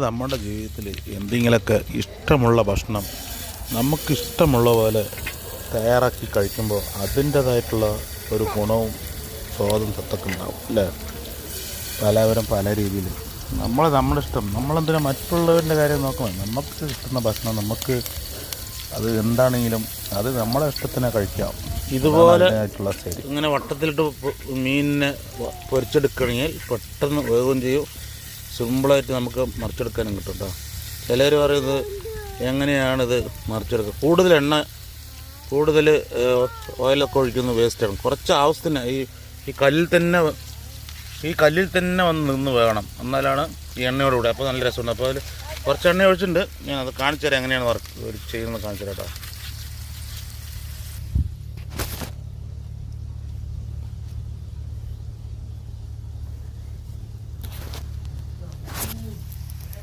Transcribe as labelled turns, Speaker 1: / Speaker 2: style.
Speaker 1: നമ്മുടെ ജീവിതത്തിൽ എന്തെങ്കിലുമൊക്കെ ഇഷ്ടമുള്ള ഭക്ഷണം നമുക്കിഷ്ടമുള്ള പോലെ തയ്യാറാക്കി കഴിക്കുമ്പോൾ അതിൻ്റേതായിട്ടുള്ള ഒരു ഗുണവും സ്വാദും സത്തൊക്കെ ഉണ്ടാവും അല്ലേ? പലവരും പല രീതിയിൽ നമ്മുടെ ഇഷ്ടം, നമ്മളെന്തിനാ മറ്റുള്ളവരുടെ കാര്യം നോക്കണം? നമുക്ക് കിട്ടുന്ന ഭക്ഷണം നമുക്ക് അത് എന്താണെങ്കിലും അത് നമ്മളെ ഇഷ്ടത്തിനെ കഴിക്കാം. ഇതുപോലെ ശരി ഇങ്ങനെ വട്ടത്തിലിട്ട് മീനിനെ പൊരിച്ചെടുക്കണമെങ്കിൽ പെട്ടെന്ന് വേവുകയും ചെയ്യും, സിമ്പിളായിട്ട് നമുക്ക് മറിച്ചെടുക്കാനും കിട്ടും കേട്ടോ. ചിലർ പറയുന്നത് എങ്ങനെയാണിത് മറിച്ചെടുക്കുക, കൂടുതൽ ഓയിലൊക്കെ ഒഴിക്കുന്ന വേസ്റ്റാണ്. കുറച്ച് ആവശ്യത്തിന് ഈ കല്ലിൽ തന്നെ വന്ന് നിന്ന് വേണം, എന്നാലാണ് ഈ എണ്ണയോടുകൂടെ. അപ്പോൾ നല്ല രസമുണ്ട്. അപ്പോൾ അതിൽ കുറച്ച് എണ്ണ ഒഴിച്ചിട്ടുണ്ട്, ഞാൻ അത് കാണിച്ചു തരാം എങ്ങനെയാണ് ചെയ്യുന്നത് കാണിച്ചു തരാം കേട്ടോ.